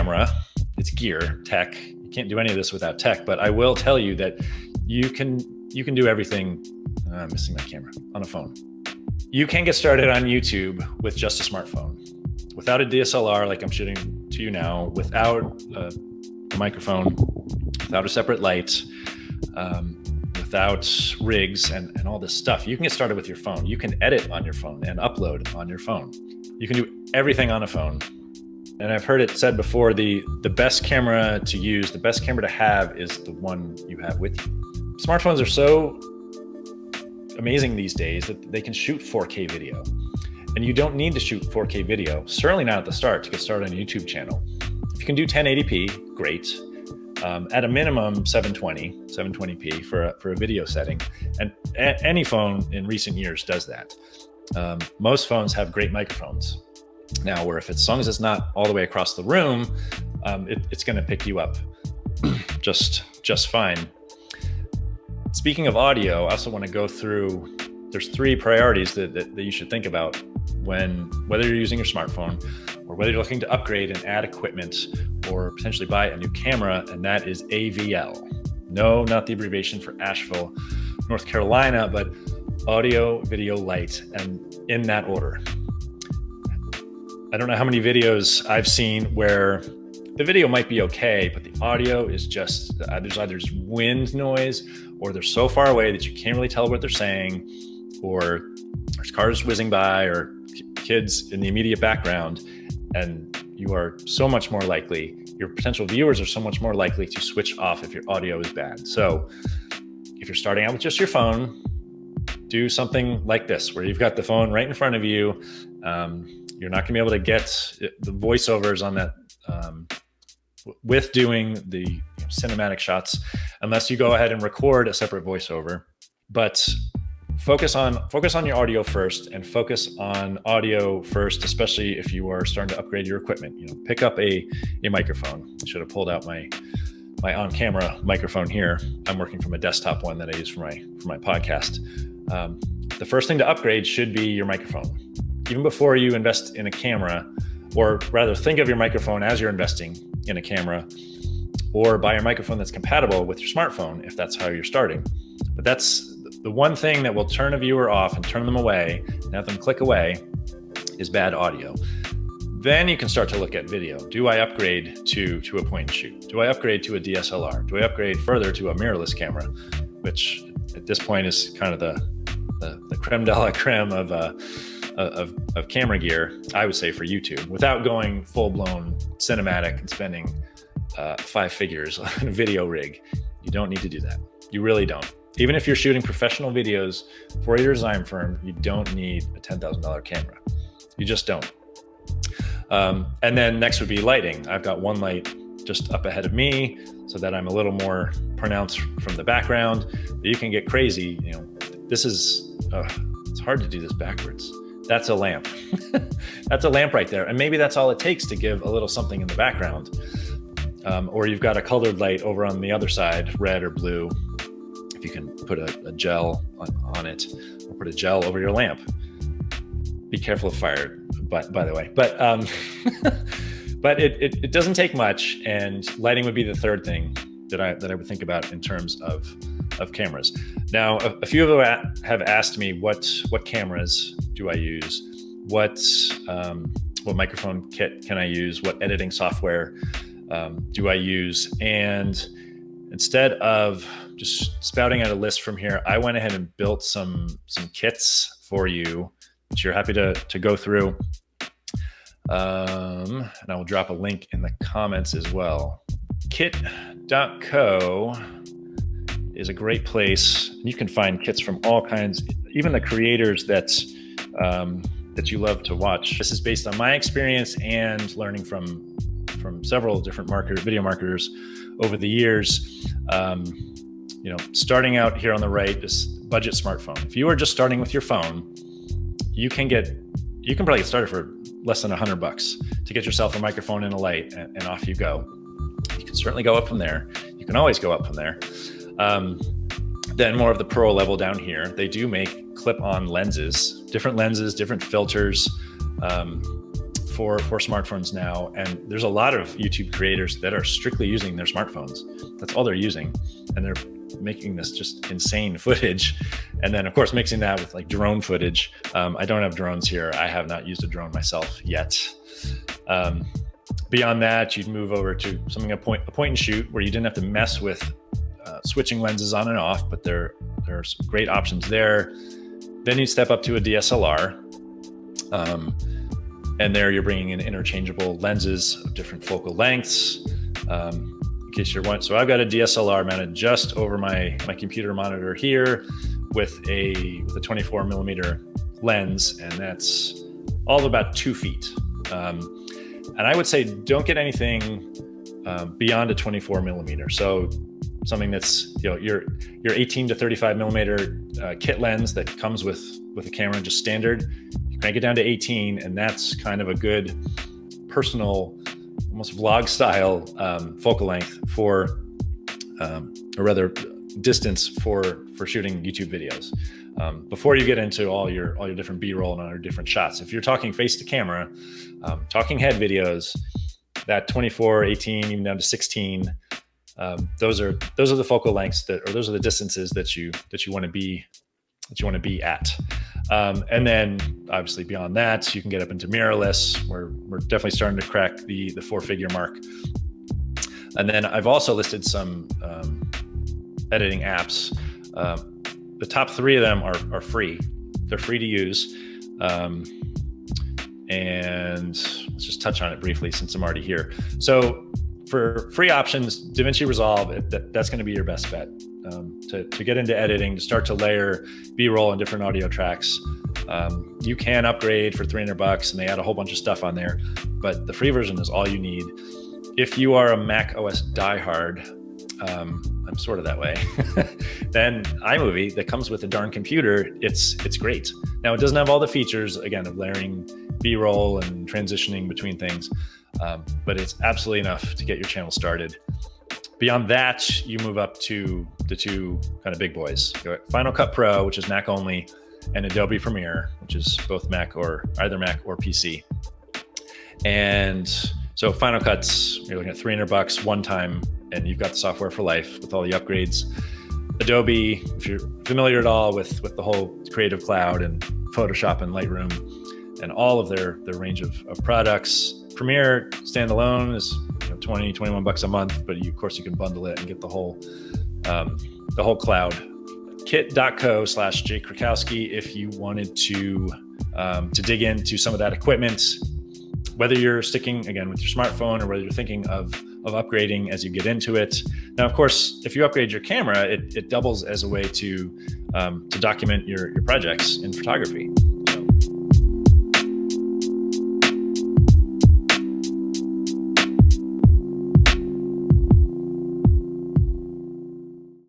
camera. It's gear, tech. You can't do any of this without tech, but I will tell you that you can do everything. I'm missing my camera on a phone. You can get started on YouTube with just a smartphone, without a DSLR like I'm shooting to you now, without a microphone, without a separate light, without rigs and all this stuff. You can get started with your phone. You can edit on your phone and upload on your phone. You can do everything on a phone. And I've heard it said before, the best camera to use, the best camera to have is the one you have with you. Smartphones are so amazing these days that they can shoot 4K video. And you don't need to shoot 4K video, certainly not at the start, to get started on a YouTube channel. If you can do 1080p, great. At a minimum, 720p for a video setting. And any phone in recent years does that. Most phones have great microphones. Now, where if as long as it's not all the way across the room, it's going to pick you up just fine. Speaking of audio, I also want to go through, there's 3 priorities that you should think about whether you're using your smartphone or whether you're looking to upgrade and add equipment or potentially buy a new camera, and that is AVL. No, not the abbreviation for Asheville, North Carolina, but audio, video, light, and in that order. I don't know how many videos I've seen where the video might be okay, but the audio is just, there's either wind noise or they're so far away that you can't really tell what they're saying, or there's cars whizzing by or kids in the immediate background, and you are so much more likely, your potential viewers are so much more likely to switch off if your audio is bad. So if you're starting out with just your phone, do something like this, where you've got the phone right in front of you. You're not gonna be able to get the voiceovers on that with doing the cinematic shots unless you go ahead and record a separate voiceover. But focus on your audio first, and focus on audio first, especially if you are starting to upgrade your equipment. Pick up a microphone. I should have pulled out my on-camera microphone here. I'm working from a desktop one that I use for my podcast. The first thing to upgrade should be your microphone. Even before you invest in a camera, or rather think of your microphone as you're investing in a camera, or buy a microphone that's compatible with your smartphone if that's how you're starting. But that's the one thing that will turn a viewer off and turn them away and have them click away is bad audio. Then you can start to look at video. Do I upgrade to a point and shoot? Do I upgrade to a DSLR? Do I upgrade further to a mirrorless camera, which at this point is kind of the creme de la creme of camera gear, I would say, for YouTube, without going full-blown cinematic and spending 5 figures on a video rig. You don't need to do that. You really don't. Even if you're shooting professional videos for your design firm, you don't need a $10,000 camera. You just don't. And then next would be lighting. I've got one light just up ahead of me so that I'm a little more pronounced from the background. But you can get crazy. This is, it's hard to do this backwards. That's a lamp. That's a lamp right there. And maybe that's all it takes to give a little something in the background. Or you've got a colored light over on the other side, red or blue. If you can put a gel on it, or put a gel over your lamp. Be careful of fire, by the way. But but it doesn't take much, and lighting would be the third thing that I would think about in terms of cameras. Now, a few of them have asked me what cameras do I use, what microphone kit can I use, what editing software do I use, and instead of just spouting out a list from here, I went ahead and built some kits for you, which you're happy to go through. And I will drop a link in the comments as well. Kit.co is a great place. You can find kits from all kinds, even the creators that you love to watch. This is based on my experience and learning from several different video marketers over the years. Starting out here on the right is budget smartphone. If you are just starting with your phone, you can probably get started for less than $100 to get yourself a microphone and a light, and off you go. You can certainly go up from there. You can always go up from there. Then more of the pro level down here, they do make clip-on lenses, different filters for smartphones now, and there's a lot of YouTube creators that are strictly using their smartphones. That's all they're using, and they're making this just insane footage. And then of course mixing that with like drone footage. I don't have drones here. I have not used a drone myself yet. Beyond that, you'd move over to something a point and shoot, where you didn't have to mess with switching lenses on and off, but there are some great options there. Then you step up to a DSLR. And there you're bringing in interchangeable lenses of different focal lengths. In case you're wondering, so I've got a DSLR mounted just over my computer monitor here with a 24 millimeter lens, and that's all of about 2 feet. And I would say don't get anything beyond a 24 millimeter. So something that's, you know, your 18 to 35 millimeter kit lens that comes with a camera, just standard. You crank it down to 18, and that's kind of a good personal, almost vlog style focal length for, or rather distance for shooting YouTube videos. Before you get into all your different B-roll and all your different shots, if you're talking face to camera, talking head videos, that 24, 18, even down to 16, those are the focal lengths or those are the distances that you want to be at. And then obviously beyond that, you can get up into mirrorless, where we're definitely starting to crack the 4-figure mark. And then I've also listed some editing apps. The top 3 of them are free. They're free to use. And let's just touch on it briefly since I'm already here. So for free options, DaVinci Resolve, that's going to be your best bet. To get into editing, to start to layer B-roll and different audio tracks. You can upgrade for $300 and they add a whole bunch of stuff on there, but the free version is all you need. If you are a Mac OS diehard, I'm sort of that way, then iMovie that comes with a darn computer, it's great. Now it doesn't have all the features, again, of layering B-roll and transitioning between things, but it's absolutely enough to get your channel started. Beyond that, you move up to the 2 kind of big boys. Final Cut Pro, which is Mac only, and Adobe Premiere, which is both Mac or either Mac or PC. And so Final Cut's, you're looking at $300 one time, and you've got the software for life with all the upgrades. Adobe, if you're familiar at all with the whole Creative Cloud and Photoshop and Lightroom and all of their range of products. Premiere standalone is $20, $21 a month, but of course you can bundle it and get the whole cloud. Kit.co/Jake Krakowski if you wanted to dig into some of that equipment, whether you're sticking again with your smartphone or whether you're thinking of upgrading as you get into it. Now, of course, if you upgrade your camera, it doubles as a way to document your projects in photography.